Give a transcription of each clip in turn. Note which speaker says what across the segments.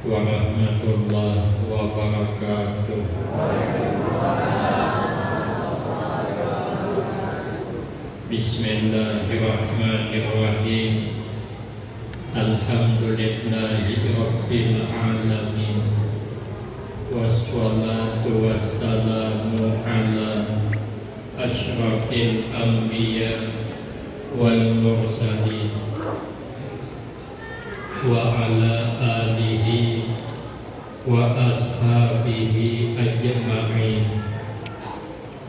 Speaker 1: warahmatullahi wabarakatuh. Bismillahirrahmanirrahim. Alhamdulillahi rabbil alamin. Wassalatu wassalamu ala asyrafil anbiya wal mursalin wa ala alihi wa ashabihi ajma'in.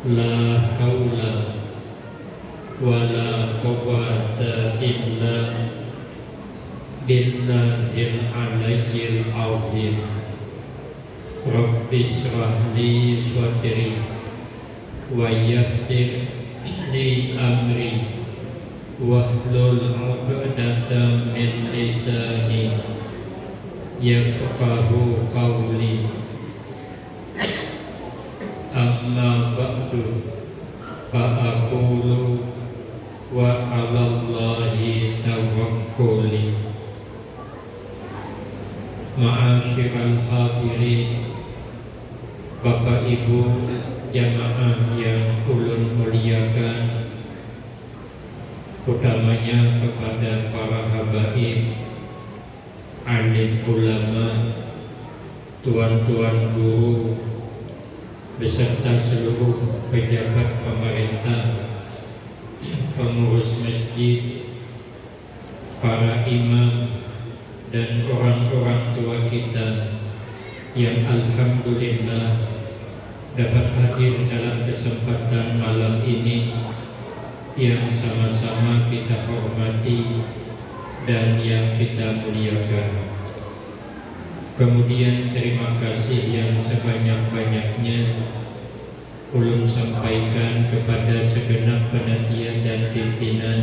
Speaker 1: La haula wa la quwwata illa billahil aliyyil azim. Rabbi shrah li sadri wa yassir li amri wahlul 'uqdatam min lisani yafqahu qawli. Amma ba'du fa aqulu wa 'alallahi tawakkuli. Ma'asyiral hadirin, Bapak Ibu jamaah yang ulun muliakan, utamanya kepada para habaib, alim ulama, tuan-tuan guru, beserta seluruh pejabat pemerintah, pengurus masjid, para imam, dan orang-orang tua kita yang alhamdulillah dapat hadir dalam kesempatan malam ini yang sama-sama kita hormati dan yang kita muliakan. Kemudian terima kasih yang sebanyak-banyaknya ulun sampaikan kepada segenap panitia dan pimpinan,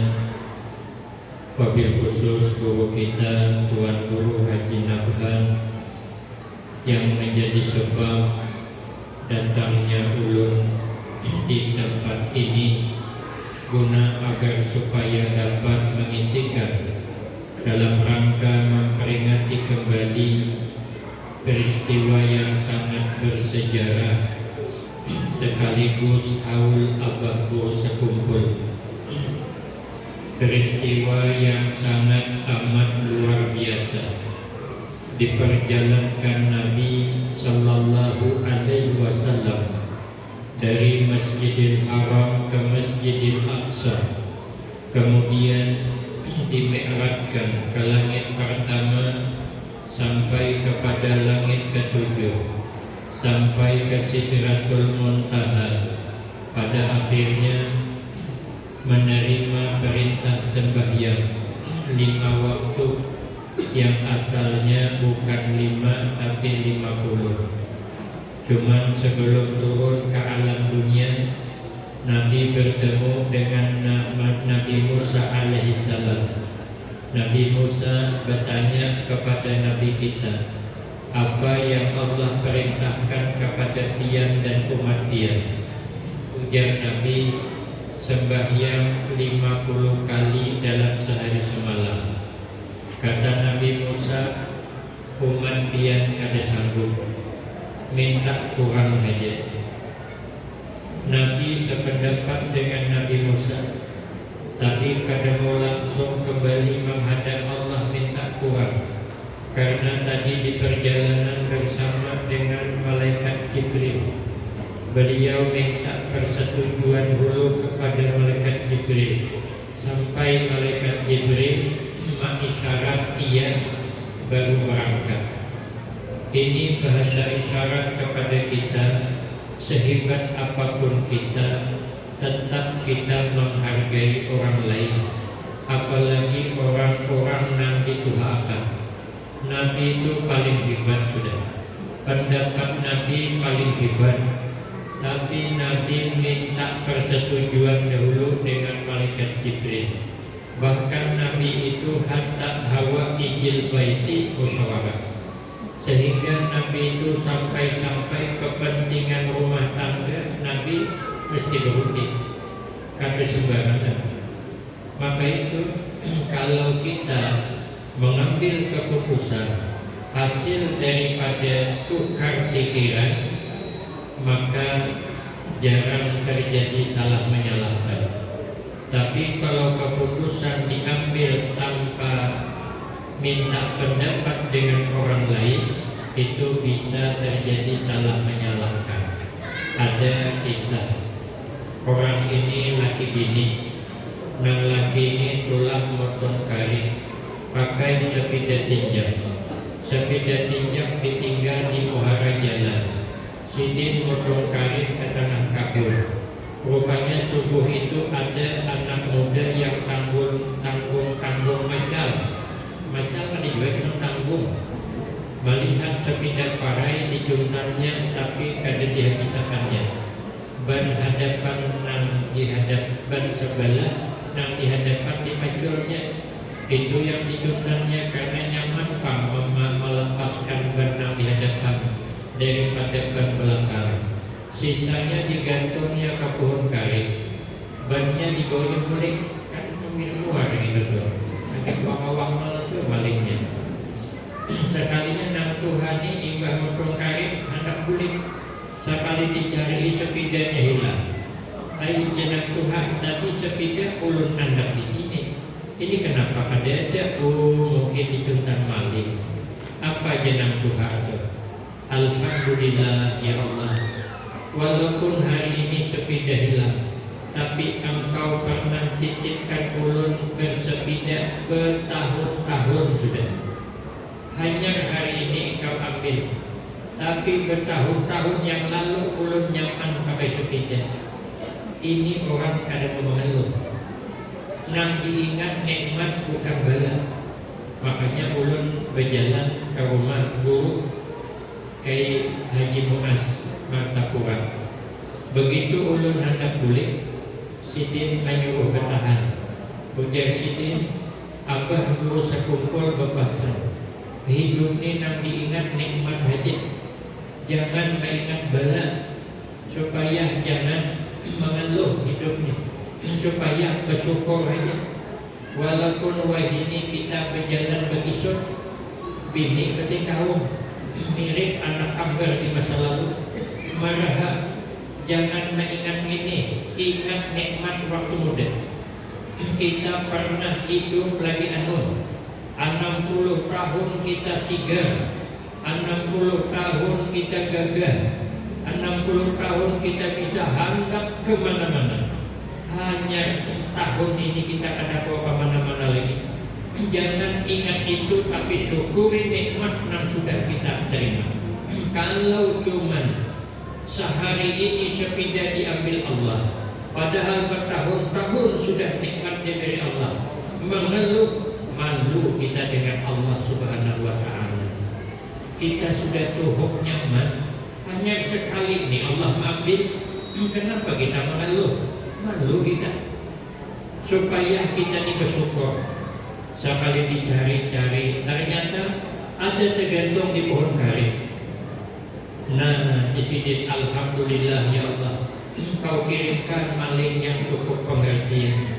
Speaker 1: wabil khusus guru kita Tuan Guru Haji Nabhan yang menjadi sebab datangnya ulun di tempat ini guna agar supaya dapat mengisikan dalam rangka memperingati kembali peristiwa yang sangat bersejarah sekaligus haul abahku sekumpul. Peristiwa yang sangat amat luar biasa diperjalankan Nabi Sallallahu Alaihi Wasallam dari Masjidil Haram ke Masjidil Aqsa, kemudian dimi'rajkan ke langit pertama sampai kepada langit ketujuh, sampai ke Sidratul Muntaha, pada akhirnya menerima perintah sembahyang 5 waktu yang asalnya bukan 5 tapi 50. Cuman sebelum turun ke alam dunia, Nabi bertemu dengan Nabi Musa alaihissalam. Nabi Musa bertanya kepada Nabi kita, apa yang Allah perintahkan kepada pian dan umat pian? Ujar Nabi, sembahyang 50 kali dalam sehari semalam. Kata Nabi Musa, umat pian kada sanggup, minta kurang aja. Nabi sependapat dengan Nabi Musa, tapi kada mau langsung kembali menghadap Allah minta kurang, karena tadi di perjalanan bersama dengan malaikat Jibril, beliau minta persetujuan dulu kepada malaikat Jibril. Sampai malaikat Jibril mengisyarat iya, baru berangkat. Ini bahasa isyarat kepada kita, sehebat apapun kita, tetap kita menghargai orang lain, apalagi orang-orang yang dituhakan. Nabi itu paling hebat sudah, pendapat Nabi paling hebat, tapi Nabi minta persetujuan dahulu dengan malaikat Jibril. Bahkan Nabi itu hatta hawa ijil baiti musyawarah, sehingga Nabi itu sampai kepentingan rumah tangga Nabi mesti berunding, kata sembarangan. Maka itu kalau kita mengambil keputusan hasil daripada tukar pikiran, maka jarang terjadi salah menyalahkan. Tapi kalau keputusan diambil tanpa minta pendapat dengan orang lain, itu bisa terjadi salah menyalahkan. Ada kisah orang ini laki bini, nang laki ini tulang motong kari, pakai sepeda tinjak. Sepeda tinjak ditinggal di muara jalan. Sidin motong kari ke tengah kabur. Rupanya subuh itu ada anak muda yang tanggung macal. Macal kan juga senang tanggung. Melihat sepeda parai dicuntannya tapi kada dihabisakannya. Ban hadapan nang dihadapan sebelah, nang dihadapan dipaculnya. Itu yang dicuntannya karena nyaman melepaskan ban nang dihadapan daripada ban belakang. Sisanya digantungnya ke pohon kari, bannya digoyang balik, kan minum luar gitu tuh. Nanti awang malam tuh baliknya. Sekalinya nang Tuhani imbah motong kari hendak bulik, sekali dicari sepedanya hilang. Ayo jenang Tuhan, tadi sepeda ulun andap di sini. Ini kenapa kada ada? Oh, mungkin dicuntan maling. Apa jenang Tuhan tuh? Alhamdulillah ya Allah. Walaupun hari ini sepeda hilang, tapi engkau pernah titipkan ulun bersepeda bertahun-tahun sudah. Hanya hari ini engkau ambil, tapi bertahun-tahun yang lalu ulun nyaman pakai sepeda. Ini orang kada mengeluh. Nang diingat nikmat bukan bala. Makanya ulun berjalan ke rumah guru Kiai Haji Muaz Martapura. Begitu ulun hendak bulik, Sidin menyuruh bertahan. Ujar Sidin, abah guru sekumpul bepasan. Hidup ni nang diingat nikmat haji. Jangan mengingat bala, supaya jangan mengeluh hidupnya, supaya bersyukur aja. Walaupun wahini kita berjalan berkisut, bini ketika mirip anak kembar di masa lalu. Maraha jangan mengingat ini, ingat nikmat waktu muda. Kita pernah hidup lagi 60 tahun kita sigar, 60 tahun kita gagah, 60 tahun kita bisa hangat kemana-mana. Hanya tahun ini kita ada bawa kemana-mana lagi. Jangan ingat itu, tapi syukuri nikmat yang sudah kita terima. Kalau cuman sehari ini sepeda diambil Allah, padahal bertahun-tahun sudah nikmat dari Allah, mengeluh, malu kita dengan Allah Subhanahu wa Ta'ala. Kita sudah tuhuk nyaman, hanya sekali ini Allah ambil. Kenapa kita mengeluh? Malu kita, supaya kita ini bersyukur. Sekali dicari-cari, ternyata ada tergantung di pohon kari. Nah, di sini alhamdulillah ya Allah, Kau kirimkan maling yang cukup pengertian.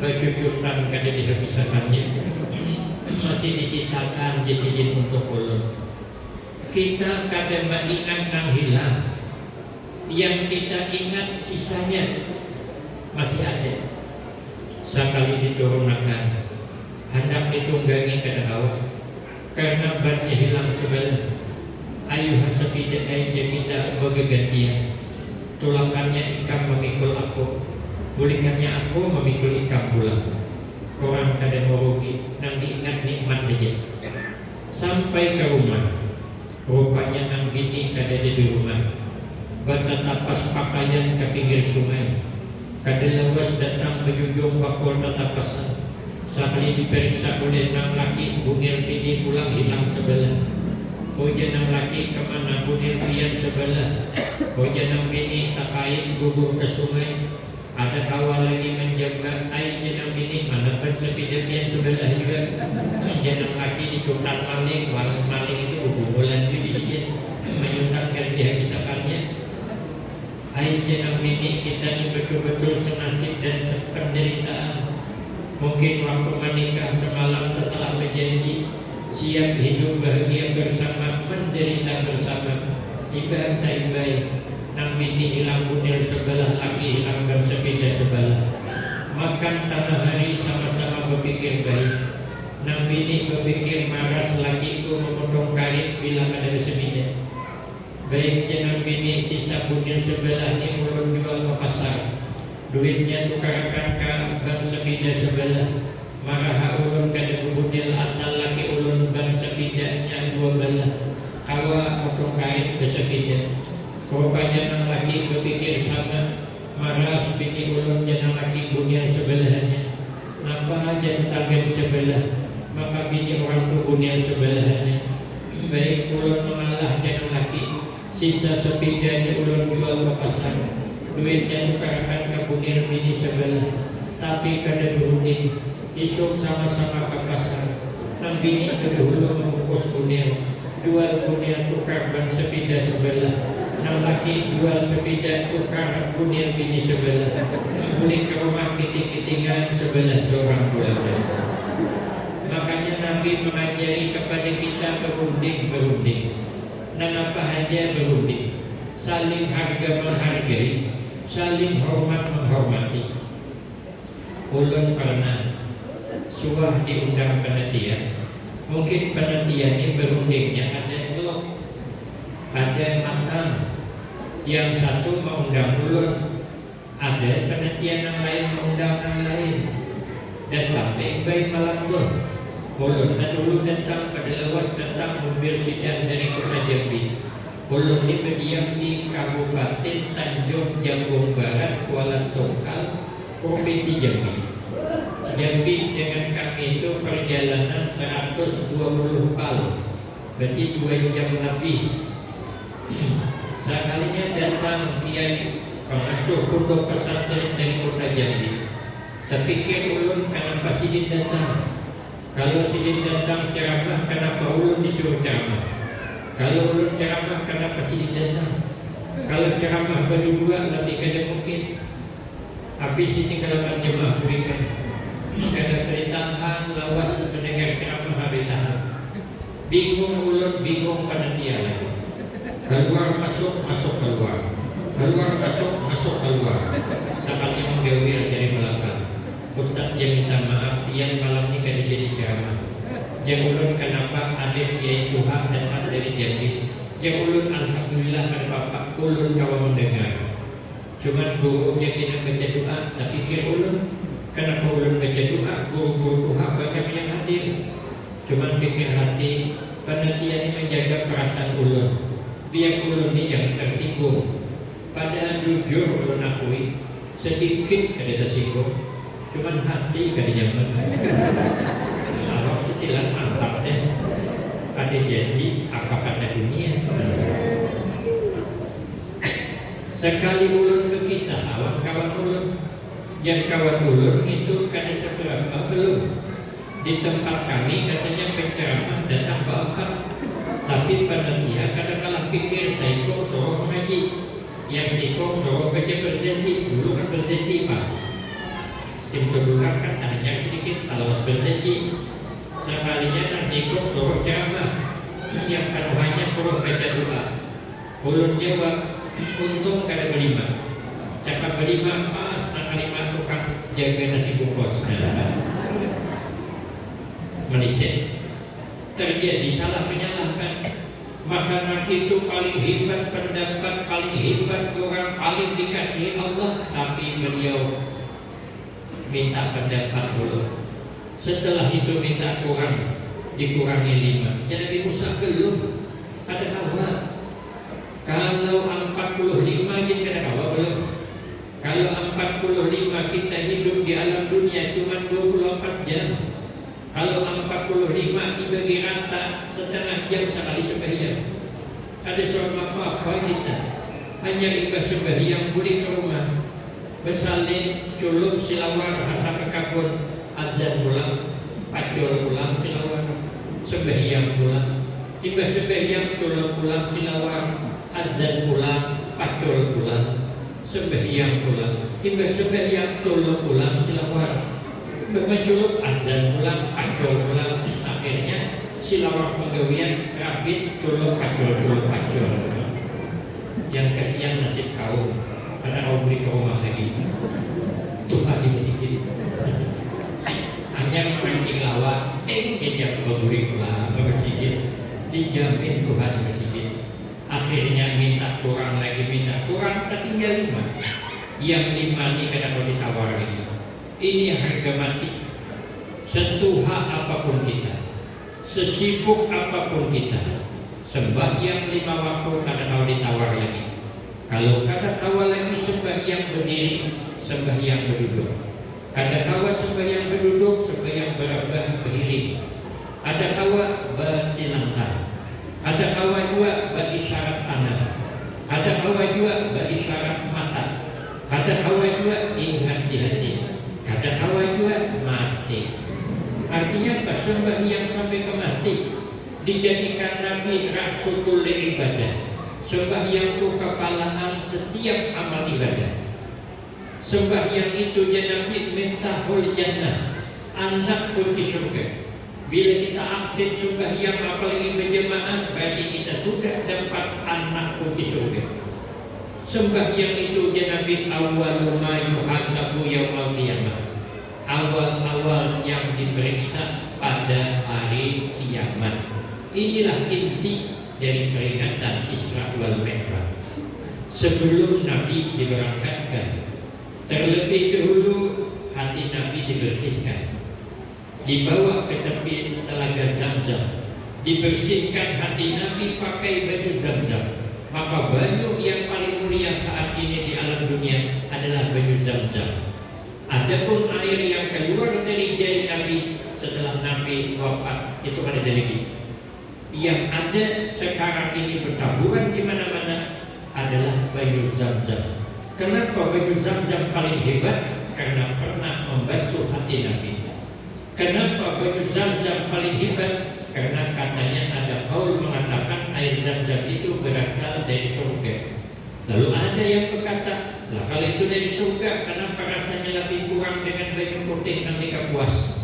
Speaker 1: Bercucuran kada dihabisakannya, masih disisakan di sini untuk ulun. Kita kada mengingat nang hilang, yang kita ingat sisanya masih ada. Sekali diturunkan, hendak ditunggangi ke bawah, karena bannya hilang sebelah. Ayo sepeda aja kita bergantian. Tulakannya ikan memikul aku, bulikannya aku memikul ikan pula. Orang kada mau rugi, nang diingat nikmat aja. Sampai ke rumah, rupanya nang bini kada ada di rumah. Bertatapas pakaian ke pinggir sungai. Kada lawas datang berjujung bakul tatapasan. Sekali diperiksa oleh nang laki, bungil bini pulang hilang sebelah. Hoja nang laki kemana bungil pian sebelah. Hoja nang bini tak kain gugur ke sungai. Ada kawal lagi menjaga air jenang bini mana pun sepeda pian sebelah juga. Jenang laki dicutan maling, walau maling itu bulan di sini menyuntakkan dihabisakannya. Air jenang bini kita ini betul-betul senasib dan sependeritaan. Mungkin waktu menikah semalam tersalah berjanji, siap hidup bahagia bersama, menderita bersama. Ibarat taibai nang bini hilang bunil sebelah, laki hilang ban sepeda sebelah. Makan tanah hari sama-sama berpikir baik. Nang bini berpikir maras, lakiku memotong karet bila ada sepeda. Baiknya nang bini sisa bunil sebelah ni ulun jual ke pasar. Duitnya tukarakan ke ban sepeda sebelah. Marah ulun kada bunil asal laki ulun ban sepedanya dua belah. Kawa potong karet bersepeda. Rupanya nang laki berpikir sama, maras bini ulun jangan laki bunil sebelahnya. Napa aja tetangga sebelah, maka bini orang tu bunil sebelahnya. Baik ulun mengalah jangan laki, sisa sepedanya ulun jual ke pasar. Duitnya tukarkan ke bunil bini sebelah, tapi kada berunding. Isuk sama-sama ke pasar. Nang bini kedahulu membungkus bunil, jual bunil tukar ban sepeda sebelah. Nang laki jual sepeda tukar bunil bini sebelah. Balik ke rumah kiting-kitingan sebelah seorang bulan. Makanya Nabi mengajari kepada kita berunding. Dan apa saja berunding, saling harga menghargai, saling hormat menghormati. Ulun pernah suah diundang penelitian. Mungkin penelitian ini berundingnya ada elok, ada matang. Yang satu mengundang ulun, ada penelitian yang lain mengundang yang lain. Datang baik malam tu, ulun kan dulu datang pada lewas, datang mobil sidang dari Kota Jambi. Ulun ini berdiam di Kabupaten Tanjung Jambung Barat, Kuala Tungkal, Provinsi Jambi. Jambi dengan kami itu perjalanan 120 pal, berarti 2 jam lebih. Sekalinya datang kiai pengasuh pondok pesantren dari Kota Jambi. Terpikir ulun kenapa sidin datang? Kalau sidin datang ceramah, kenapa ulun disuruh ceramah? Kalau ulun ceramah, kenapa sidin datang? Kalau ceramah berdua lebih kada mungkin. Habis ditinggalkan jemaah berikan. Kada teritahan lawas mendengar ceramah habis tahan. Bingung ulun, bingung panitia lagi. Keluar masuk, masuk keluar. Keluar masuk, masuk keluar. Sampainya menggawir dari belakang. Ustaz dia minta maaf, yang malam ini kada jadi ceramah. Yang ulun kenapa adik kiai Tuhan datang dari Jambi. Yang ulun alhamdulillah pada bapak ulun kawan mendengar. Cuman guru dia tidak baca doa, tapi pikir ulun kenapa ulun baca doa, guru-guru Tuhan banyak yang hadir. Cuman pikir hati, penelitian ini menjaga perasaan ulun. Biar ulun ini jangan tersinggung. Padahal jujur ulun akui sedikit kada tersinggung. Cuman hati kada nyaman. Kalau setilan mantap deh. Ada janji apa kata dunia. Sekali ulun berkisah awak kawan ulun, yang kawan ulun itu kada seberapa belum. Di tempat kami katanya penceramah datang bapak, tapi panitia kadang-kadang pikir saiko suruh mengaji, yang saiko suruh baca berjanji. Dulu kan berjanji pak, simtodulak kan hanya sedikit kalau berjanji. Sekalinya nang saiko suruh ceramah, yang hanya suruh baca doa. Ulun jawab, untung kada berlima. Cakap berlima pas nang lima tukang jaga nasi bungkus. Malaysia terjadi salah menyalahkan. Makanan itu paling hebat, pendapat paling hebat, orang paling dikasihi Allah, tapi beliau minta pendapat dulu. Setelah itu minta kurang, dikurangi 5. Jadi Nabi Musa belum ada kawan. Kalau 45 jadi ada kawan belum. Kalau 45 kita hidup di alam dunia cuma 24 jam. Kalau 45 dibagi rata setengah jam sekali sembahyang. Ada seorang apa kita hanya ibadah sembahyang boleh ke rumah, bersalin, culup, silawar, hantar ke kabun, azan pulang, pacul pulang, silawar, sembahyang pulang, ibadah sembahyang, culup pulang, silawar, azan pulang, pacul pulang, sembahyang pulang, ibadah sembahyang, culup pulang, silawar, menjuluk azan pulang, pacul pulang. Akhirnya silawar penggawian rabit culuk pacul. Yang kasihan nasib kaum karena kau beli ke rumah lagi Tuhan dimisikin hanya menangking lawa kejap berburi pula bersihin dijamin Tuhan dimisikin. Akhirnya minta kurang, tinggal 5. Yang 5 ini kadang mau ditawar lagi. Ini harga mati. Setuha apapun kita, sesibuk apapun kita, sembahyang 5 waktu kadang mau ditawar lagi. Kalau kadang kawa lagi sembahyang berdiri, sembahyang berduduk. Kadang kawa sembahyang berduduk, sembahyang berabah berdiri. Ada kawa bertilangkan. Ada kawa juga berisyarat tangan. Ada kawa juga berisyarat mata. Ada kawa juga ingat di hati. Ada kawa juga mati. Artinya apa? Sembahyang sampai ke mati dijadikan Nabi rasul ibadah. Sembahyang itu kepalaan setiap amal ibadah. Sembahyang itu Nabi mintahul jannah, anak kunci surga. Bila kita aktif sembahyang apalagi berjemaah, berarti kita sudah dapat anak kunci surga. Sembahyang itu Nabi awal ma yuhasabu yaumil qiyamah. Awal-awal yang diperiksa pada hari kiamat. Inilah inti dari peringatan Isra wal Mi'raj. Sebelum Nabi diberangkatkan, terlebih dahulu hati Nabi dibersihkan, dibawa ke tepi telaga Zamzam, dibersihkan hati Nabi pakai baju Zamzam. Maka baju yang paling mulia saat ini di alam dunia adalah baju Zamzam. Adapun air yang keluar dari jari Nabi setelah Nabi wafat itu ada lagi. Yang ada sekarang ini bertaburan di mana-mana adalah baju Zamzam. Kenapa baju Zamzam paling hebat? Karena pernah membasuh hati Nabi. Kenapa baju Zamzam paling hebat? Karena katanya ada kaul mengatakan air Zamzam itu berasal dari surga. Lalu ada yang berkata, lah kalau itu dari surga, kenapa rasanya lebih kurang dengan baju putih nanti puas?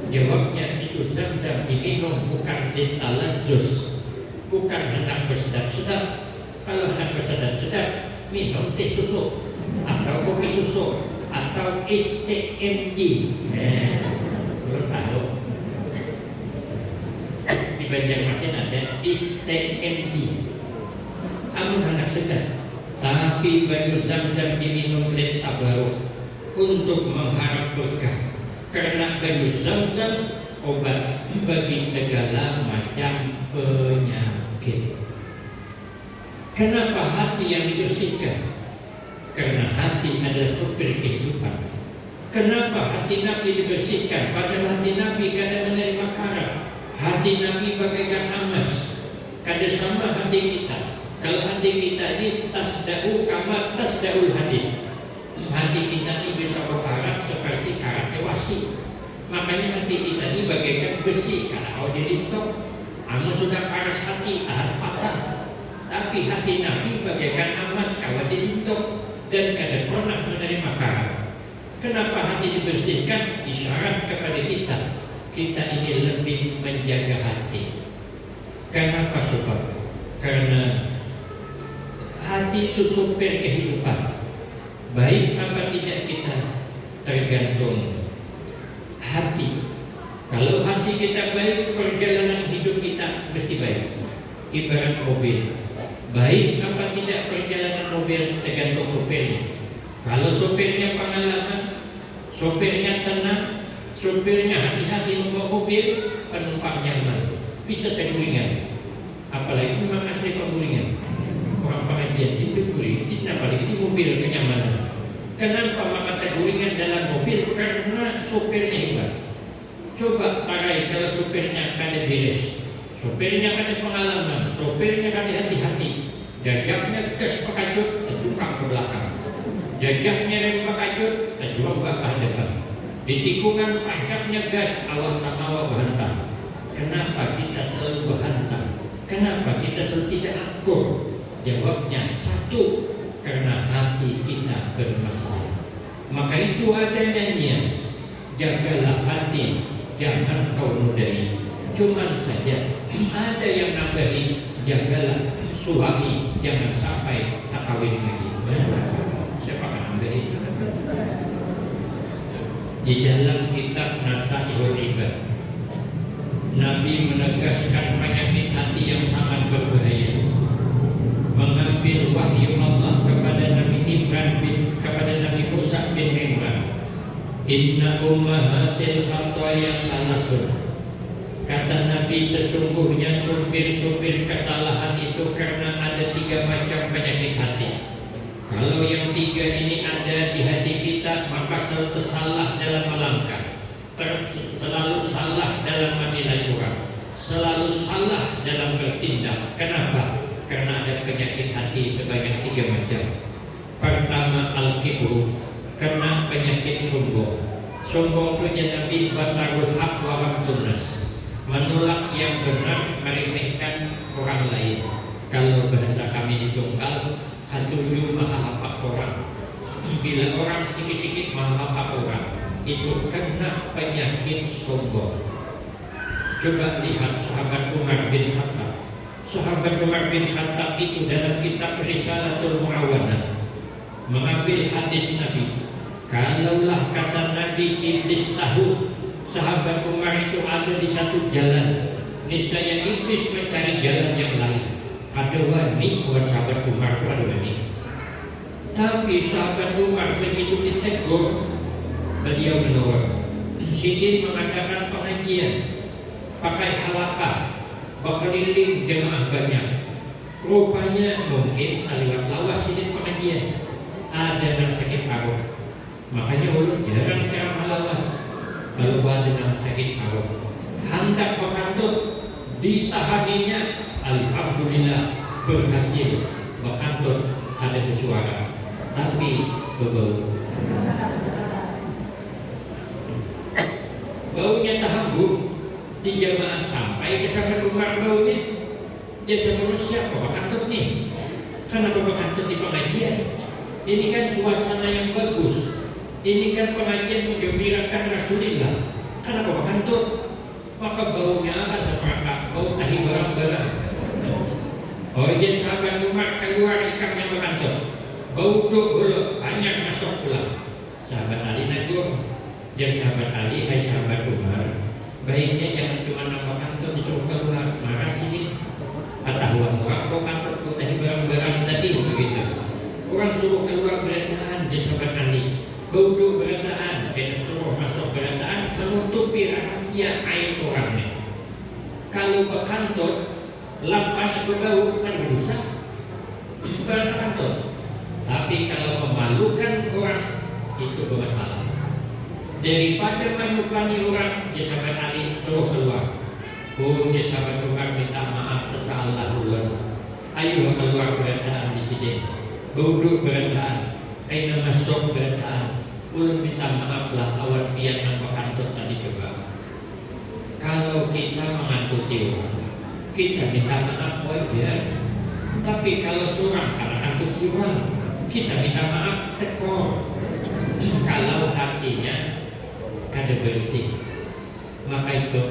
Speaker 1: Jawabnya itu Zamzam diminum bukan ditalazus, bukan hendak bersedap-sedap. Kalau hendak bersedap-sedap, minum teh susu atau kopi susu atau STMG. Belum tahu. Di Banjarmasin ada STMG. Amun hendak sedap. Tapi baju Zamzam diminum oleh tabaruk untuk mengharap berkah. Karena baju Zamzam obat bagi segala macam penyakit. Kenapa hati yang dibersihkan? Karena hati adalah supir kehidupan. Kenapa hati Nabi dibersihkan? Padahal hati Nabi kadang menerima karat. Hati Nabi bagaikan emas. Kadang sama hati kita. Kalau hati kita ini tasda'u kama tasda'ul hadid. Hati kita ini bisa berkarat seperti karatnya wasi. Makanya hati kita ini bagaikan besi. Kalau dilintok, anu sudah karas hati, patah. Tapi hati Nabi bagaikan emas kalau dilintok dan kadang pernah menerima karat. Kenapa hati dibersihkan? Isyarat kepada kita. Kita ini lebih menjaga hati. Kenapa sebab? Karena hati itu supir kehidupan. Baik apa tidak kita tergantung hati. Kalau hati kita baik, perjalanan hidup kita mesti baik. Ibarat mobil, baik apa tidak perjalanan mobil tergantung supirnya. Kalau supirnya pengalaman, supirnya tenang, supirnya hati-hati membawa mobil, penumpang nyaman, bisa tergulingan. Apalagi memang asli penggulingan. Orang pengajian dicuri, sini apalagi di mobil kenyamanan. Kenapa maka tergulingan dalam mobil? Karena supirnya hebat. Coba parai kalau supirnya kada beres, supirnya kada pengalaman, supirnya kada hati-hati, jajaknya gas pakajut, jungkang ke belakang, jajaknya rem pakajut, juang ke hadapan, di tikungan tancapnya gas, awas sama awas berhantam. Kenapa kita selalu berhantam? Kenapa kita selalu tidak akur? Jawabnya satu, karena hati kita bermasalah. Maka itu ada nyanyian, jagalah hati, jangan kau nodai. Cuman saja ada yang nambahi, jagalah suami jangan sampai tak kawin lagi. Siapa akan nambahi? Di dalam kitab Nasaihul Ibad, Nabi menegaskan penyakit hati yang sangat berbahaya. Mengambil wahyu Allah kepada Nabi Musa bin Imran, inna ummahatil khataya salasun. Kata Nabi, sesungguhnya supir-supir kesalahan itu karena ada 3 macam penyakit hati. Kalau yang 3 ini ada di hati kita, maka selalu salah dalam melangkah, selalu salah dalam menilai orang, selalu salah dalam bertindak. Kenapa? Karena ada penyakit hati sebanyak 3 macam. Pertama, al-kibru, karena penyakit sombong. Sombong itu Nabi batarul haq wa ramtunas, menolak yang benar, meremehkan orang lain. Kalau bahasa kami di Tunggal, hatuju maha hafak orang. Bila orang sikit-sikit maha hafak orang, itu kena penyakit sombong. Coba lihat sahabat Umar bin Khattab. Sahabat Umar bin Khattab itu dalam kitab Risalatul Mu'awanah mengambil hadis Nabi. Kalaulah kata Nabi iblis tahu sahabat Umar itu ada di satu jalan, niscaya iblis mencari jalan yang lain. Ada wani buat sahabat Umar itu, ada wani. Tapi sahabat Umar begitu ditegur, beliau menolak. Sidin mengadakan pengajian pakai halaqah, berkeliling jemaah banyak. Rupanya mungkin lewat lawas Sidin pengajian ada yang sakit paru, makanya ulun jarang ceramah lawas. Kalau ada yang sakit paru, hendak berkantut, ditahaninya, alhamdulillah berhasil berkantut, ada bersuara, tapi berbau. Baunya tahambur di jemaah sampai ke sahabat Umar baunya. Dia sebelum siapa berkantut nih? Kenapa berkantut di pengajian? Ini kan suasana yang bagus. Ini kan pengajian menggembirakan Rasulullah. Kenapa berkantut? Maka baunya apa? Seperti bau tahi barang-barang. Oh, jadi sahabat Umar keluar ikamnya berkantut. Bau dulu banyak masuk pula. Sahabat Ali nagur. Jadi sahabat Ali, hai sahabat Umar, baiknya jangan cuma nambah kantut disuruh keluar. Marah sih. Ketahuan orang kau kantut tahi barang-barang tadi begitu. Orang suruh keluar berataan di sahabat Ali. Duduk berataan, dan suruh masuk berataan, menutupi rahasia aib orangnya. Kalau berkantut, lepas berbau kan berdosa, berkantut. Tapi kalau memalukan orang, itu bermasalah. Daripada menyukani orang, dia sahabat Ali suruh keluar. Oh, dia sahabat Umar minta maaf, tersalah ulun. Ayo keluar berataan di sini. Duduk berataan. Aina masuk berataan, ulun minta maaflah awal pian yang berkantut tadi coba. Kalau kita mengantuti orang, kita minta maaf wajar. Tapi kalau seorang karena kantuti orang, kita minta maaf tekor. Kalau hatinya kada bersih, maka itu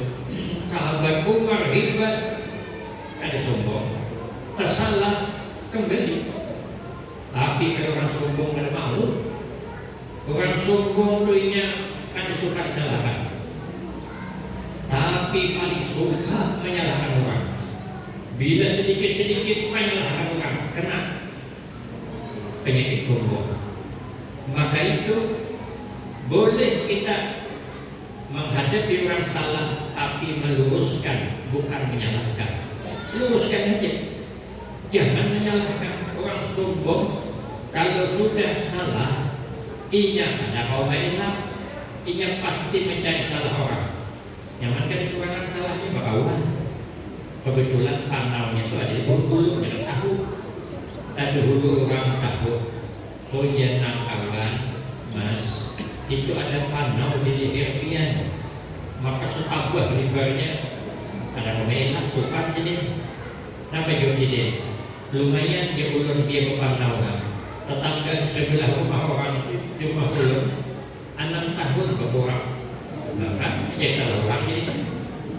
Speaker 1: sahabat Umar hebat, kada sombong, tersalah kembali. Tapi kalau orang sombong tidak mau, orang sombong dulunya kan suka disalahkan, tapi paling suka menyalahkan orang. Bila sedikit-sedikit menyalahkan orang, kena penyakit sombong. Maka itu boleh kita menghadapi orang salah, tapi meluruskan, bukan menyalahkan. Luruskan aja, jangan menyalahkan. Orang sombong kalau sudah salah, inya ada kaum ilah, inya pasti mencari salah orang. Nyaman kan suara salahnya bakawan. Kebetulan panaunya itu ada di hulu, jangan tahu. Ada hulu orang tahu. Oh iya kawan, mas, itu ada panau di leher pian. Maka setabah lebarnya ada kaum ilah, sopan sini. Kenapa jauh sini? Lumayan dia ulun dia berpanau. Tetangga sebelah rumah orang di rumah ulun 6 tahun berborak. Bahkan jadi salah orang jadi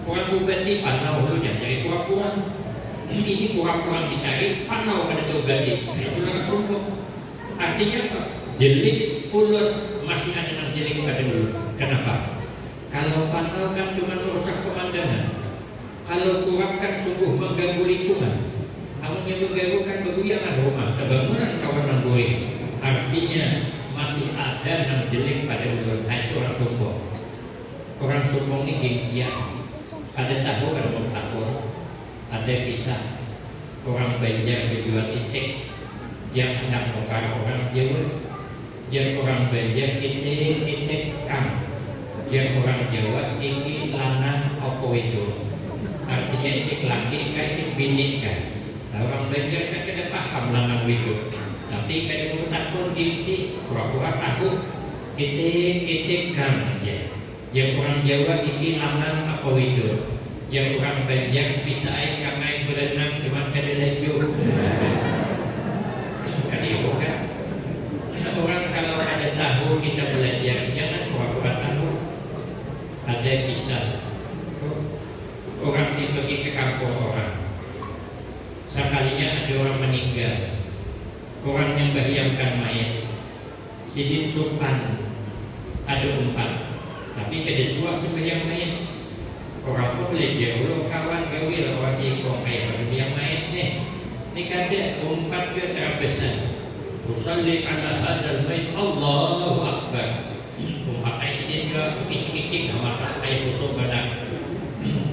Speaker 1: Orang ubati panau dulunya cari kurang-kurang. Ini kurang-kurang dicari, panau pada ubati. Itu orang sombong. Artinya apa? Jelik ulut masih ada yang jelik pada dulu. Kenapa? Kalau panau kan cuma merusak pemandangan. Kalau kurang kan sungguh mengganggu lingkungan. Namun yang mengganggukan kebuyangan rumah, kebangunan kawanan goyang. Artinya masih ada yang jelik pada ulut. Itu orang sombong. Orang sombong ini gengsian. Ada tahu ada mau takut. Ada kisah orang Banjar berjual itik yang hendak bongkar orang Jawa. Yang orang Banjar itik kam. Yang orang Jawa iki lanang apa wedok. Artinya itik laki itik bini kan. Nah, orang Banjar kan tidak paham lanang wedok. Tapi kalau mau takut gengsi pura-pura tahu itik kam aja. Yang orang Jawa iki lanang apa wedok. Yang orang Banjar bisa air kamai berenang cuma kada lejo. Kan itu kan. Orang kalau ada tahu kita belajar jangan pura-pura tahu. Ada kisah orang pergi ke kampung orang. Sekalinya ada orang meninggal. Orang yang membayangkan mayat. Sidin Sultan ada 4. Tapi kedua sembahyang mayat. Orang pun belajar dulu kawan gawe orang sikong kayak pasal yang main nih. Ini kada 4 dia cara besar. Usalli ala hadzal bait Allahu akbar. Umpatai sedih ke kicik-kicik nama tak kayak busuk badak.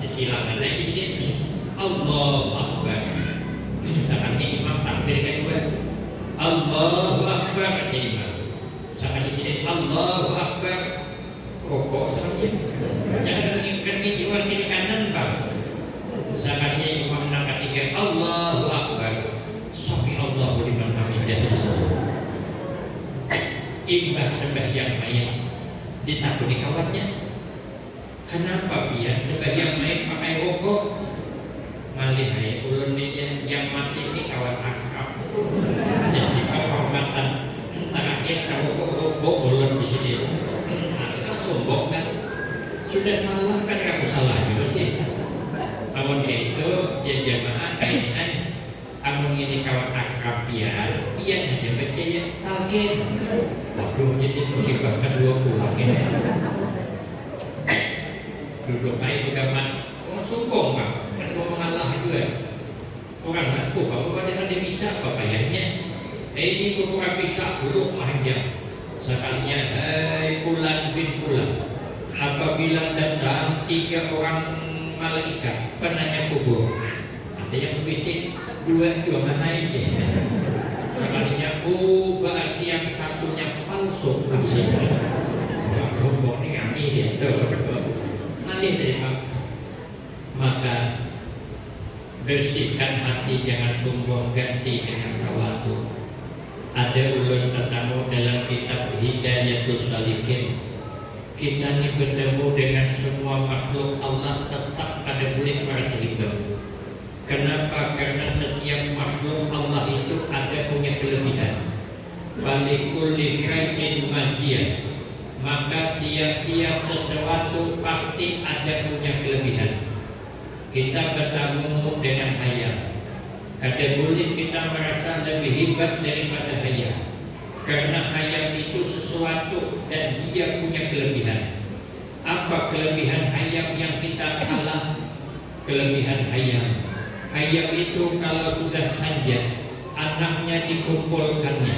Speaker 1: Sisilangan lagi sedih. Allahu akbar. Saatnya imam takbir kedua. Allahu akbar kata imam. Saatnya sedih Allahu akbar. Rokok saja. Jangan mengingatkan jiwa kiri kanan bang. Saatnya imam yang ketiga Allahu akbar. Sami Allahu liman hamidah. Imbas sembahyang mayat ditakuni kawannya. Kenapa biar sembahyang mayat pakai rokok? Malih hai ulun ini yang mati ini kawan akrab. Jadi penghormatan terakhir kalau rokok ulun di sini. Sombong kan sudah salah kan kamu salah juga sih. Namun itu ya jamaah kaitan amun ini kawan akrab biar hanya percaya talqin. Waduh jadi musibah kedua pulang ini. Duduk baik agama orang sombong kan mau mengalah juga. Orang ngaku bahwa ada bisa apa payahnya. Ini kurang bisa buruk mahjong. Sekalinya hai Fulan bin Fulan, apabila datang 3 orang malaikat penanya kubur, ada yang berbisik 2 mana ini. Sekalinya berarti yang satunya palsu. Orang sombong ini kami dia alih dari maka bersihkan hati, jangan sombong, ganti dengan tawadhu. Ada ulun tetamu dalam kitab Hidayatus Salikin. Kita ini bertemu dengan semua makhluk Allah tetap pada boleh merasa hidup. Kenapa? Karena setiap makhluk Allah itu ada punya kelebihan. Walikulli syai'in majiyah. Maka tiap-tiap sesuatu pasti ada punya kelebihan. Kita bertemu dengan hayam. Kada boleh kita merasa lebih hebat daripada hayam. Karena hayam itu sesuatu dan dia punya kelebihan. Apa kelebihan hayam yang kita kalah? Kelebihan hayam. Hayam itu kalau sudah sajak, anaknya dikumpulkannya,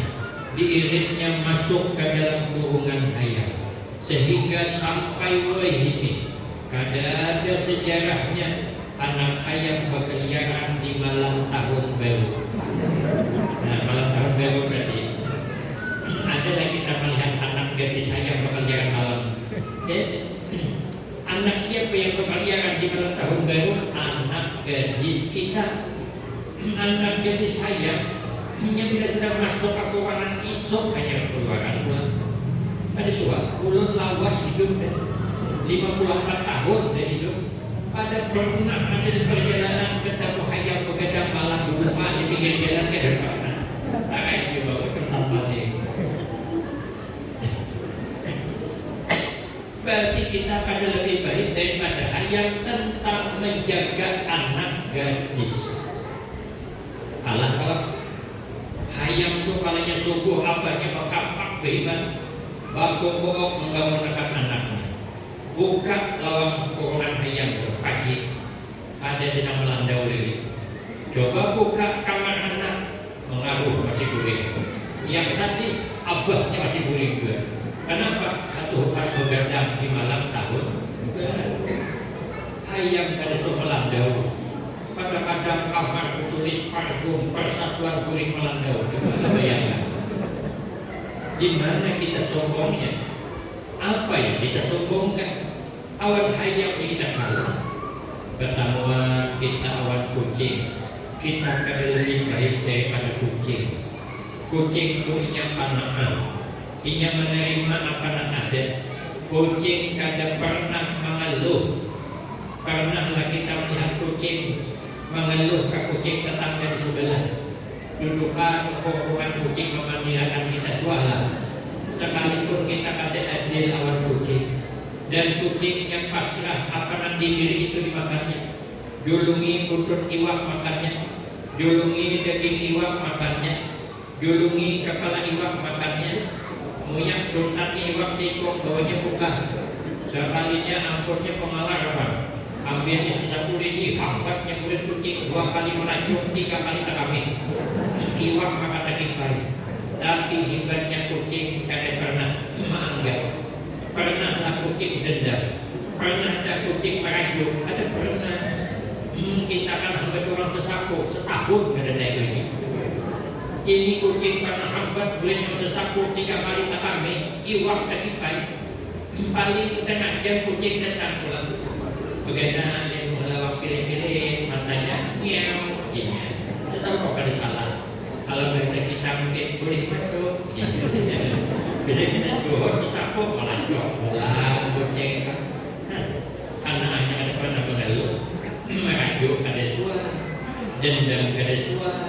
Speaker 1: diiritnya masuk ke dalam kurungan hayam, sehingga sampai ini kada ada sejarahnya anak hayam berkeliaran di malam tahun baru. Nah, malam tahun baru berarti ada lagi kita melihat anak gadis hayam berkeliaran malam. Anak siapa yang berkeliaran di malam tahun baru? Anak gadis kita. Anak gadis hayam yang bila sudah masuk ke ruangan isok hanya keluaran pulang. Ada suara ulun lawas hidup 54 tahun dia hidup. Ada pernah ada di perjalanan ketemu hayam begadang malam di rumah di pinggir jalan ke depan. Tak juga kenal balik. Berarti kita pada lebih baik daripada hayam tentang menjaga anak gadis. Kalah kalau hayam tuh kalanya subuh abahnya makapak behiban bakok menggawankan anaknya. Buka lawang kokoran hayam tuh pagi ada di nama landau ini. Coba buka kamar anak mengaruh masih guling. Yang tadi abahnya masih guling juga. Kenapa? Tuhan begadang di malam tahun hayam kada so melandau. Kadang-kadang kamar tulis parfum persatuan guling melandau. Coba bayangkan. Di mana kita sombongnya? Apa yang kita sombongkan? Awan hayam yang kita kalah. Pertama kita awan kucing. Kita kada lebih baik daripada kucing. Kucing itu inya panaan. Inya menerima apa yang ada. Kucing kada pernah mengeluh. Pernahlah kita melihat kucing mengeluh ke kucing tetangga di sebelah. Dudukan kokoran kucing memandikan kita suara. Sekalipun kita kada adil lawan kucing. Dan kucing yang pasrah apa yang diberi itu dimakannya. Julungi buntut iwak makannya. Julungi daging iwak makannya. Julungi kepala iwak makannya. Muyak curtatnya iwak singkong bawahnya buka. Sekalinya ampunnya pengalaman. Ambilnya sudah kulit hambatnya kulit kucing 2 kali meracun 3 kali terkami. Iwak makan daging baik. Tapi hebatnya kucing kada pernah menganggap. Pernahlah kucing dendam. Pernah ada kucing merajuk. Ada pernah. Kita kan hambat orang sesapu setahun kada naik lagi. Ini kucing karena hambat boleh yang sesapu 3 kali takame iwak daging baik. Paling setengah jam kucing datang pulang. Bagaimana yang melawak pilih-pilih matanya miau iya. Tahu kok pada salah. Kalau bahasa kita mungkin boleh masuk ya. Bisa kita jual sesapu malah jauh pulang kucing. Anaknya ada pernah mengeluh merajuk ada suara dendam ada suara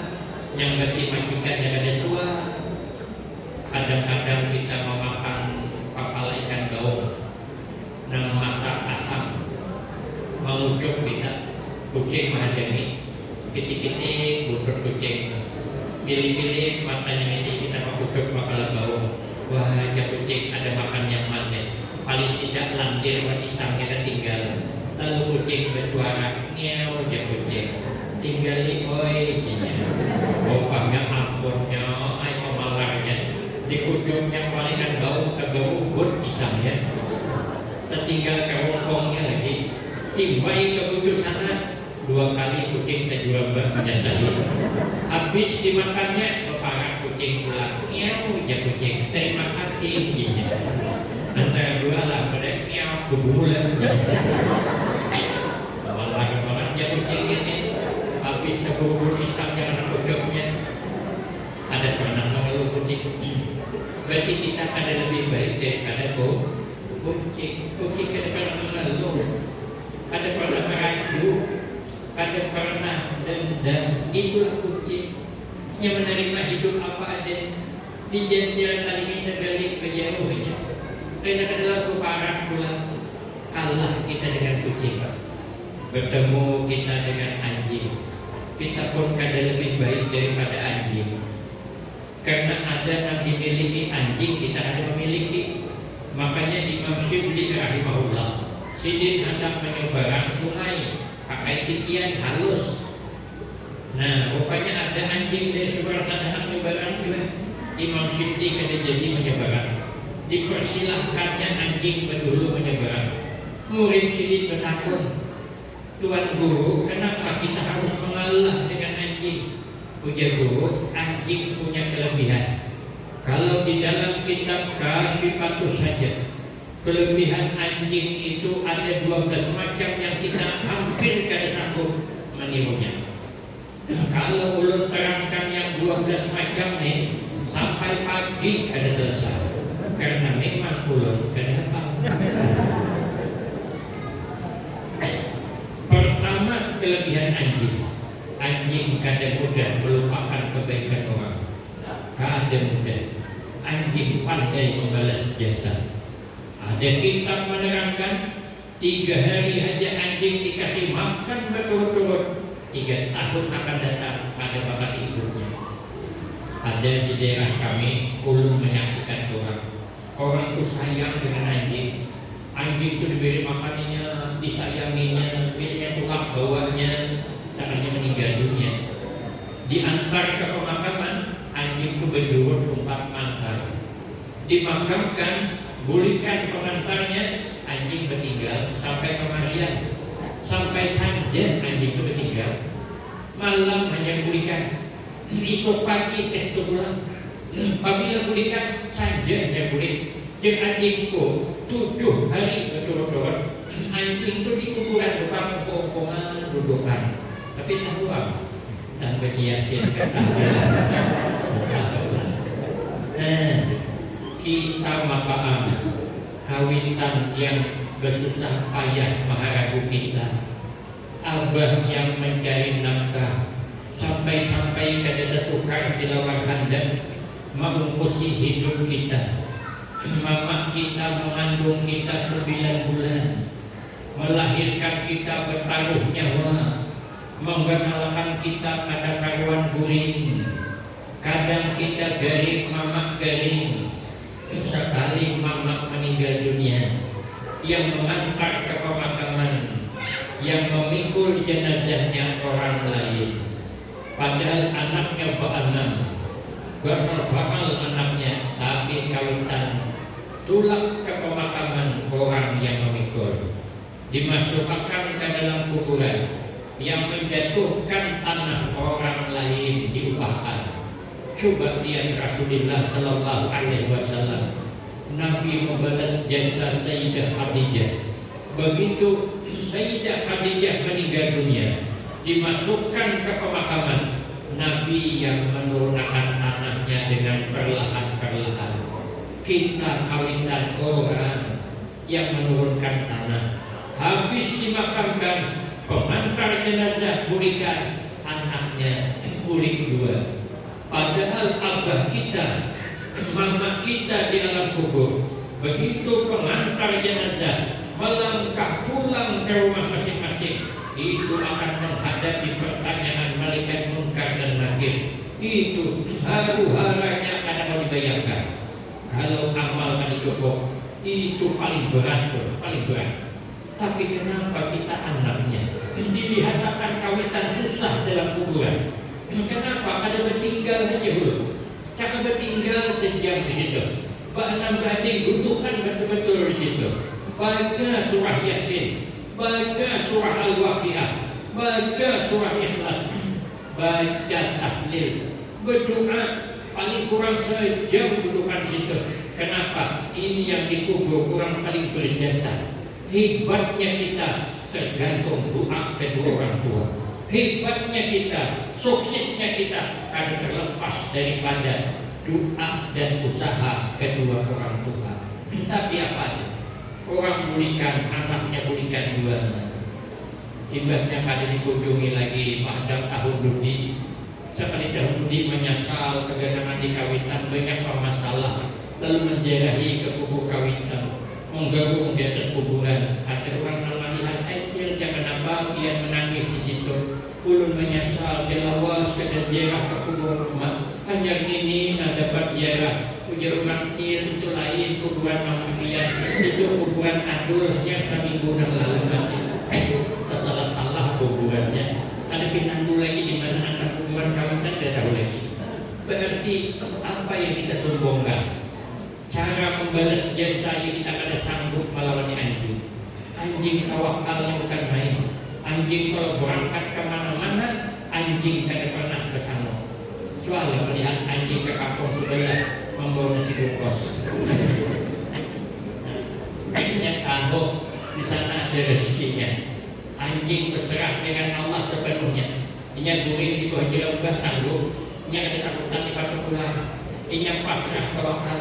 Speaker 1: yang berarti majikan yang ada suara. Kadang-kadang kita mau makan kepala ikan gaung yang masak asam mengucuk kita kucing menghadiri kecil-kecil buntut kucing pilih-pilih matanya mati kita mengucuk kepala gaung. Wah ya kucing ada makan yang mana paling tidak landir isam kita tinggal. Lalu kucing bersuara miau ya kucing tinggali oi bapaknya ampunnya ay pemalarnya di ujungnya palingan bau kegabut pisangnya tertinggal kerongkongnya lagi timbai ke ujung sana 2 kali kucing terjual menyesali habis dimakannya bapak kucing pulang miau ya kucing terima kasih antara 2 lah pada miau kebulan malah kemarin ya kucing ini habis terbubur isangnya anak ujungnya ada pernah mengeluh kucing. Berarti kita ada lebih baik daripada kucing. Kucing ada pernah mengeluh, ada pernah merajuk, ada pernah dendam. Itulah kucing yang menerima hidup apa ada. Di jalan tadi kita balik ke jauhnya. Dan adalah keparah pulang. Kalah kita dengan kucing. Bertemu kita dengan anjing. Kita pun kada lebih baik daripada anjing. Karena ada yang dimiliki anjing, kita ada memiliki. Makanya Imam Syibli rahimahullah sidin hendak menyeberang sungai pakai titian halus. Nah, rupanya ada anjing dari seberang sana hendak menyeberang juga. Imam Syibli kada jadi menyeberang. Dipersilahkannya anjing berdulu menyeberang. Murid sidin bertakun, Tuan Guru, kenapa kita harus mengalah dengan anjing? Ujar guru, anjing punya kelebihan. Kalau di dalam kitab Kasyifatus saja, kelebihan anjing itu ada 12 macam yang kita hampir kada sanggup menirunya. Kalau ulun terangkan yang 12 macam nih, sampai pagi kada selesai. Karena memang ulun kada hafal. Pertama, kelebihan anjing. Anjing kada mudah melupakan kebaikan orang. Kada mudah. Anjing pandai membalas jasa. Ada kitab menerangkan 3 hari aja anjing dikasih makan berturut-turut, 3 tahun akan datang pada bapak ibunya. Ada di daerah kami, ulun menyaksikan seorang orang itu sayang dengan anjing. Anjing itu diberi makanannya, disayanginya, pilihnya tulang bawahnya, sampai meninggal dunia. Diantar ke pemakaman, anjing itu berjurut 4 antar. Dimakamkan, bulikan pengantarnya, anjing bertinggal sampai kemarian, sampai saja anjing itu bertinggal. Malam hanya bulikan, esok pagi es pulang. Apabila bulikan saja hanya bulik. Jeung anjingku 7 hari berturut-turut, anjing itu di kuburan depan pokok-pokokan dudukan. Tapi tahu apa? Tanpa kiasin kata. Kita mapaam kawitan yang bersusah payah mengharap kita, abah yang mencari nafkah sampai-sampai kada tukar silawan handap mengungkusi hidup kita. Mama kita mengandung kita 9 bulan, melahirkan kita bertaruh nyawa, menggenalkan kita pada karuan guring. Kadang kita garing, mama garing. Sekali mama meninggal dunia, yang mengantar ke pemakaman, yang memikul jenazahnya orang lain. Padahal anaknya ba'anam, gak bakal anaknya, tapi kawitan tulak ke pemakaman orang yang memikul, dimasukkan ke dalam kuburan, yang menjatuhkan tanah orang lain diupahkan. Coba lihat Rasulullah Sallallahu Alaihi Wasallam, Nabi membalas jasa Sayyidah Khadijah. Begitu Sayyidah Khadijah meninggal dunia, dimasukkan ke pemakaman, Nabi yang menurunkan tanahnya dengan perlahan-perlahan. Kita kawitan orang yang menurunkan tanah. Habis dimakamkan, pengantar jenazah bulikan, anaknya bulik 2. Padahal abah kita, mama kita di alam kubur, begitu pengantar jenazah melangkah pulang ke rumah masing-masing, itu akan menghadapi pertanyaan malaikat munkar dan nakir. Itu haru-haranya kadang mau dibayangkan. Kalau amal tadi cukup, itu paling berat tuh, paling berat. Tapi kenapa kita anaknya dilihat akan kawitan susah dalam kuburan? Kenapa? Kada bertinggal saja dulu. Cakap bertinggal sejam di situ. Ba'anam gading dudukan betul-betul di situ. Baca surah Yasin, baca surah Al-Waqiah, baca surah Ikhlas, baca tahlil, berdoa paling kurang sejam dudukan situ. Kenapa? Ini yang dikubur kurang paling berjasa. Hebatnya kita tergantung doa kedua orang tua. Hebatnya kita, suksesnya kita akan terlepas daripada doa dan usaha kedua orang tua. Tapi apa? Orang bulikan, anaknya bulikan 2. Ibaratnya pada dikunjungi lagi pada tahun Ludi. Sekali tahun Ludi menyesal keganangan di kawitan, banyak masalah, lalu menjarahi ke kubur kawitan, menggabung di atas kuburan. Ada orang melihat kecil, jangan apa dia menangis di situ. Ulun menyesal, dilawas ke ziarah ke kubur rumah. Hanya ini dapat ziarah. Ujar orang kecil itu lain kuburan manusia, itu kuburan adul yang seminggu yang lalu mati. Salah-salah kuburannya. Ada pinandu lagi di mana anak kuburan kawitan tidak tahu lagi. Berarti apa yang kita sombongkan? Cara membalas jasa yang kita ada sanggup melawan anjing. Anjing tawakalnya bukan main. Anjing kalau berangkat kemana-mana, anjing tidak pernah kesana. Soalnya melihat anjing ke kampung sebelah membawa nasi bungkus. Hanya tahu di sana ada rezekinya. Anjing berserah dengan Allah sepenuhnya. Inya guring di bawah jerambah sanggup. Inya ada takutan di batu pulang. Inya pasrah tawakal.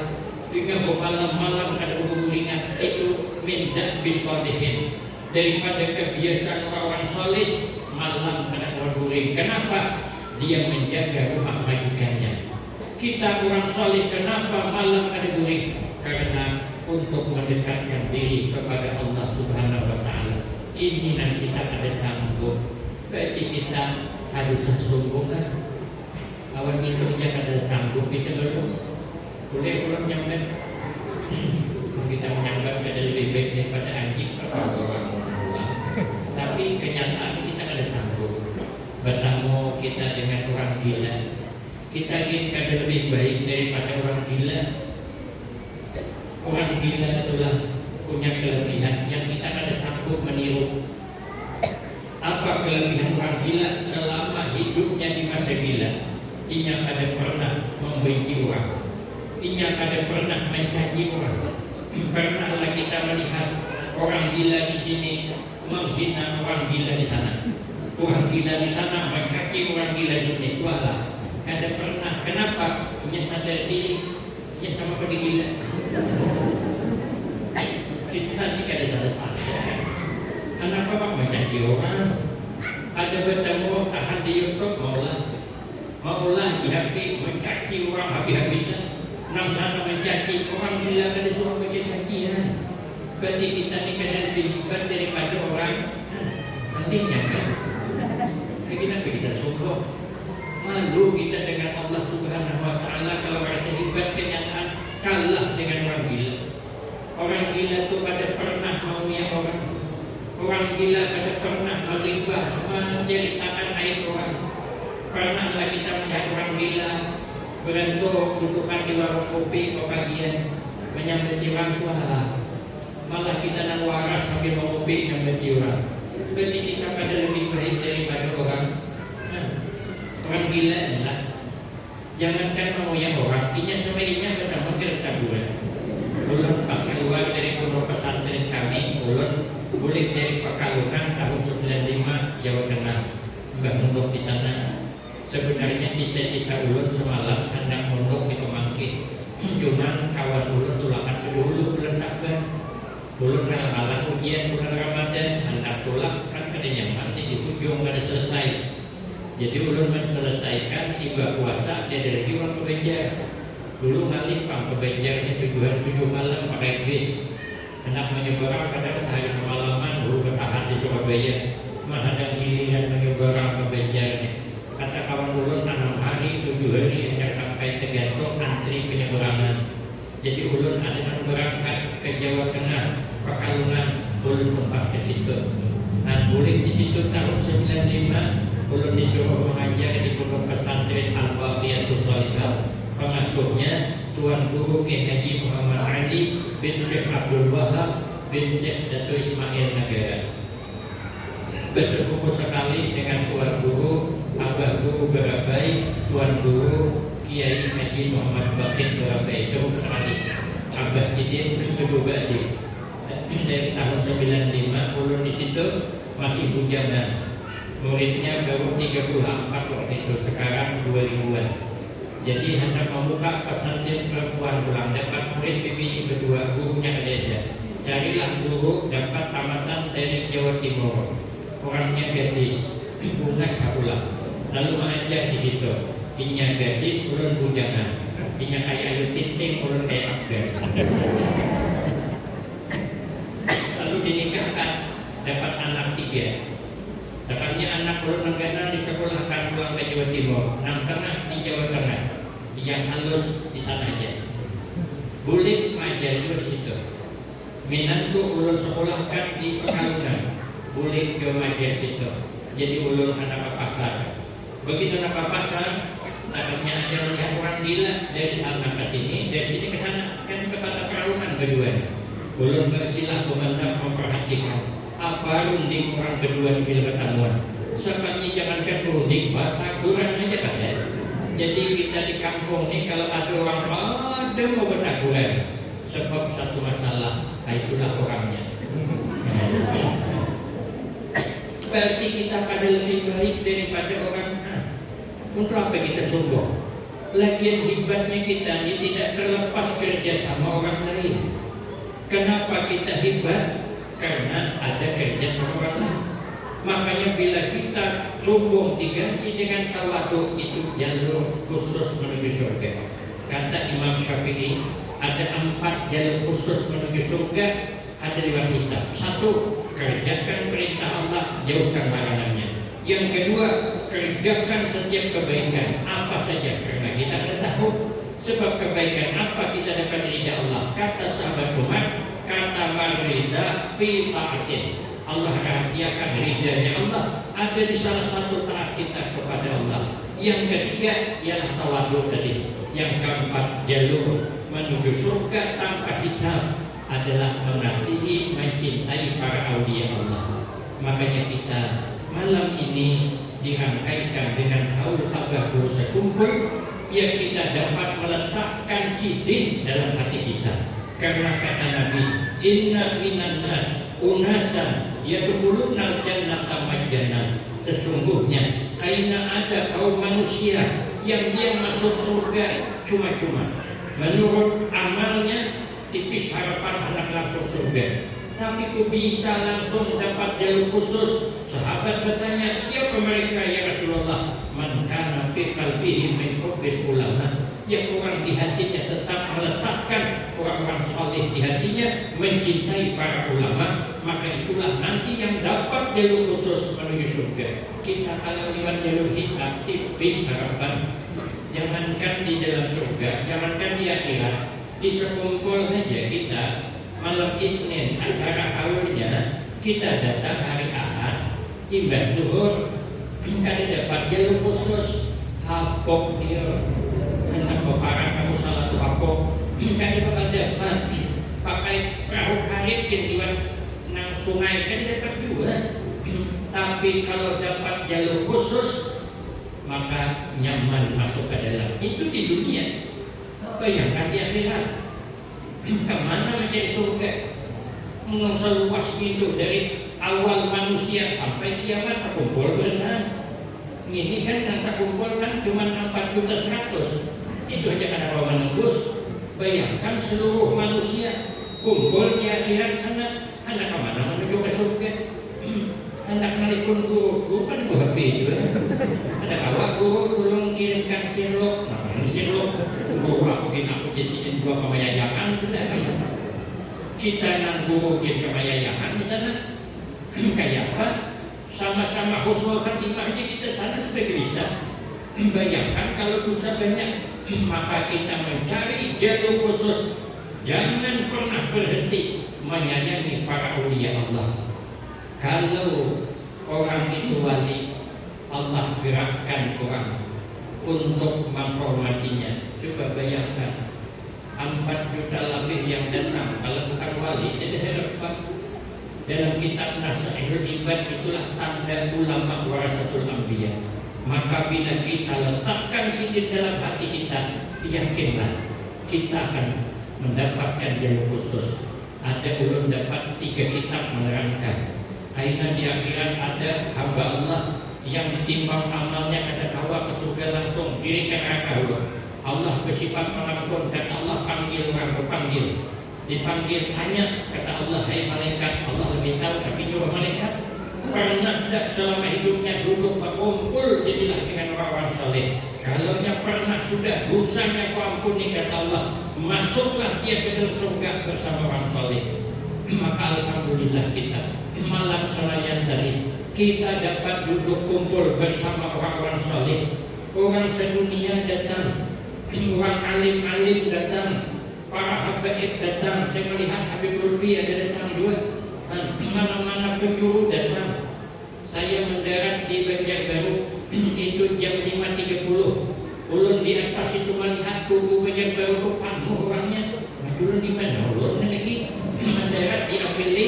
Speaker 1: Inya malam-malam ada guringan. Itu mindak bisolihin. Daripada kebiasaan orang solid, malam ada orang guring. Kenapa? Dia menjaga rumah majikannya. Kita orang soleh, kenapa malam ada guring? Karena untuk mendekatkan diri kepada Allah Subhanahu wa Ta'ala. Ini nanti kita ada sanggup, berarti kita harus sungguh kan? Awan itu aja kada sanggup kita belum boleh nyampe kita menyambat kada lebih baik daripada anjing kalau orang orang. Tapi kenyataan kita kada sanggup. Bertemu kita dengan orang gila, kita ingin kada lebih baik daripada orang gila. Orang gila itulah punya kelebihan yang kita kada sanggup meniru. Apa kelebihan orang gila? Selama hidupnya di masa gila, inya kada pernah membenci orang, inya kada pernah mencaci orang. Pernahlah kita melihat orang gila di sini menghina orang gila di sana, orang gila di sana mencaci orang gila di sini. Suara kada pernah. Kenapa? Inya sadar diri, inya sama pada gila. Kita ini kada sadar. Kenapa mak mencaci orang? Ada bertemu tahan di YouTube maulah dihapi mencaci orang habis-habisan. Nang sana mencaci orang gila kada suruh baca cacian. Berarti kita ni kada lebih hebat daripada orang. Nantinya kan? Kenapa kita sombong? Malu kita dengan Allah Subhanahu wa Ta'ala kalau rasa hebat. Kenyataan kalah dengan orang gila. Orang gila itu pada pernah maunya orang. Orang gila pada pernah meribah, menceritakan aib orang. Pernahlah kita melihat orang gila berentuk dudukan di warung kopi kebagian menyambeti orang suara. Malah kita nak waras sambil mengopi menyambeti orang. Berarti kita pada lebih baik daripada orang. Orang gila adalah jangankan maunya orang, inya sebenarnya pertama ketaburan. Ulun pas keluar dari pondok pesantren kami, ulun boleh dari Pekalongan tahun 95 Jawa Tengah, mbak mondok di sana. Sebenarnya cita-cita ulun semalam hendak mondok di Pemangkit, cuman kawan ulun tulakan kedulu bulan Saban. Ulun malam ujian bulan Ramadan, hendak tolak kan kada nyaman di ujung kada selesai. Jadi ulun menselesaikan ibadah puasa jadi lagi waktu bejar. Dulu ngalih pang ke Banjar itu 7 malam pakai bis, hendak menyeberang kadang sehari semalaman. Dulu bertahan di Surabaya, menghadang giliran menyeberang ke Banjar. Kata kawan ulun 6 hari 7 hari hendak sampai Tegantung antri penyeberangan. Jadi ulun ada yang berangkat ke Jawa Tengah, Pekalongan, ulun tempat ke situ. Nah, boleh di situ tahun 95 ulun disuruh mengajar di pondok pesantren Al-Baqiyatus Shalihah. Pengasuhnya Tuan Guru Kiai Haji Muhammad Ali bin Syekh Abdul Wahab bin Syekh Dato' Ismail Nagara. Bersepupu sekali dengan Tuan Guru Abah Guru Barabai, Tuan Guru Kiai Haji Muhammad Bakir Barabai. Sepupu sekali Abah Sidin kedua di dari tahun 95 ulun di situ masih bujangan. Muridnya baru 34 waktu itu, sekarang 2000-an. Jadi hendak membuka pesantren perempuan pulang, dapat murid bibini berdua, gurunya ada. Carilah guru dapat tamatan dari Jawa Timur, orangnya gadis, bunga sahulah. Lalu mengajar di situ. Inya gadis, ulun bujangan. Inya kayak Ayu Tinting, ulun kayak Afgan. Lalu dinikahkan, dapat anak 3. Sekarangnya anak ulun nenggana disekolahkan pulang ke Jawa Timur, nang tengah di Jawa Tengah, yang halus di sana aja. Boleh mengajar juga di situ. Minantu ulun sekolahkan di Pekalongan, boleh juga mengajar situ. Jadi ulun anak ke pasar. Begitu anak ke pasar, saatnya aja melihat orang gila dari sana ke sini, dari sini ke sana, kan ke kota Pekalongan keduanya. Ulun bersilah mengendap memperhatikan. Apa runding orang kedua di bila ketemuan? Sepertinya jangankan runding, batakuran aja pada. Jadi kita di kampung ini kalau ada orang ada mau batakuran, sebab satu masalah, itulah orangnya. Berarti kita pada lebih baik daripada orang. Untuk apa kita sombong? Lagian hebatnya kita ini tidak terlepas kerja sama orang lain. Kenapa kita hebat? Karena ada kerja sama orang lain. Makanya bila kita sombong diganti dengan tawadu, itu jalur khusus menuju surga. Kata Imam Syafi'i, ada 4 jalur khusus menuju surga, ada lewat hisab. 1, kerjakan perintah Allah, jauhkan larangannya. Yang kedua, kerjakan setiap kebaikan apa saja, karena kita sudah tahu sebab kebaikan apa kita dapat ridha Allah. Kata sahabat Umar, kata marida fi ta'atin, Allah rahasiakan ridhanya Allah ada di salah satu taat kita kepada Allah. Yang ketiga ialah tawadhu tadi. Yang keempat, jalur menuju surga tanpa hisab adalah mengasihi, mencintai para aulia Allah. Makanya kita malam ini dirangkaikan dengan haul tabah dosa kumpul, biar kita dapat meletakkan sidin dalam hati kita. Karena kata Nabi, inna minan nas unasan yadkhuluna al-jannata majjanan. Sesungguhnya karena ada kaum manusia yang dia masuk surga cuma-cuma. Menurut amalnya tipis harapan anak langsung surga, tapi kok bisa langsung dapat jalur khusus? Sahabat bertanya, siapa mereka ya Rasulullah? Man kana fi qalbihi min hubbil ulama, yang orang di hatinya tetap meletakkan orang-orang saleh di hatinya, mencintai para ulama, maka itulah nanti yang dapat jalur khusus menuju surga. Kita kalau lewat jalur hisab tipis harapan. Jangankan di dalam surga, jangankan di akhirat, di sekumpul saja kita malam Isnin acara awalnya kita datang hari Ahad, imbas zuhur ada dapat jalur khusus hapok dia. Kenapa parah kamu salah tuh hapok? Kan bakal dapat pakai perahu karet lewat nang sungai kan dapat juga. Tapi kalau dapat jalur khusus maka nyaman masuk ke dalam. Itu di dunia. Bayangkan di akhirat. Kemana mencari surga? Seluas itu dari awal manusia sampai kiamat terkumpul bertahan. Ini kan yang terkumpul kan cuma 4.100.000. Itu aja kan kalau menembus. Bayangkan seluruh manusia kumpul di akhirat sana. Anak kemana menuju ke surga? Anak nelpon guru kan gua HP juga. Ada kawan guru tolong kirimkan sirlok. Nah, ini sirlok. Guru aku jadiin gua kemayayangan sudah. Kita nang guru ke kemayayangan di sana. Kayak apa? Sama-sama husnul khatimah aja kita sana sudah bisa. Bayangkan kalau dosa banyak, maka kita mencari jalur khusus. Jangan pernah berhenti menyayangi para aulia Allah. Kalau orang itu wali, Allah gerakkan orang untuk menghormatinya. Coba bayangkan 4 juta lebih yang datang. Kalau bukan wali, tidak harapan. Dalam kitab Nasaihul Ibad itulah tanda ulama warasatul anbiya. Maka bila kita letakkan sidin dalam hati kita, yakinlah kita akan mendapatkan jalur khusus. Ada ulun dapat 3 kitab menerangkan. Aina di akhirat ada hamba Allah yang ditimbang amalnya kata kawa ke surga langsung diri ke neraka Allah bersifat pengampun. Kata Allah panggil orang berpanggil, dipanggil tanya kata Allah, hai malaikat, Allah lebih tahu tapi nyuruh malaikat, pernah tidak selama hidupnya duduk berkumpul jadilah dengan orang-orang saleh? Kalau yang pernah sudah dosanya ku ampuni kata Allah, masuklah dia ke dalam surga bersama orang saleh. Maka alhamdulillah kita malam selayan tadi kita dapat duduk kumpul bersama orang-orang saleh. Orang sedunia datang, orang alim-alim datang, para habaib datang. Saya melihat Habib Lutfi ada datang juga, mana-mana penjuru datang. Saya mendarat di Banjarbaru itu jam 5.30. Ulun di atas itu melihat tubuh Banjarbaru itu penuh orangnya. Ulun di mana? Ulun lagi mendarat di Apele,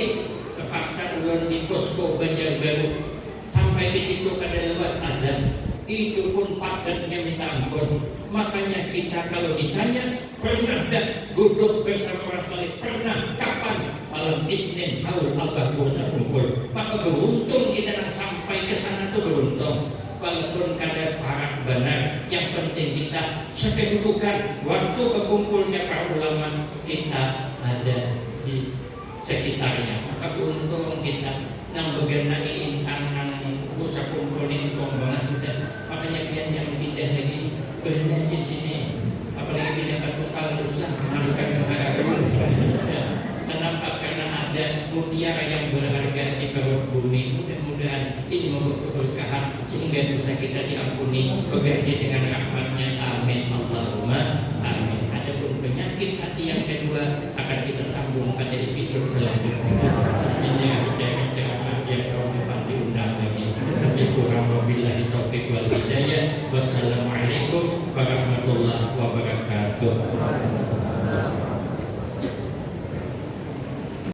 Speaker 1: terpaksa ulun di posko Banjarbaru. Sampai di situ kada lepas azan. Itu pun padatnya minta ampun. Makanya kita kalau ditanya pernah tak duduk bersama orang saleh? Pernah. Kapan? Malam Isnin haul Allah dosa kumpul. Maka beruntung kita yang sampai ke sana tuh beruntung. Walaupun kada parak benar, yang penting kita sekedudukan waktu berkumpulnya para ulama kita ada di sekitarnya. Maka beruntung kita yang bergenang intang nang dosa kumpul ini banget sudah. Makanya biar yang pindah lagi ke sini, apalagi pindah ke Tukal Ruslah, rezeki, membawa keberkahan, sehingga dosa kita diampuni, berganti dengan rahmatnya. Amin Allahumma amin. Adapun penyakit hati yang kedua akan kita sambung pada episode selanjutnya. Ini yang saya ceramah biar kaum dapat diundang lagi. Tapi kurang, wabillahi taufiq wal hidayah. Wassalamualaikum warahmatullahi wabarakatuh.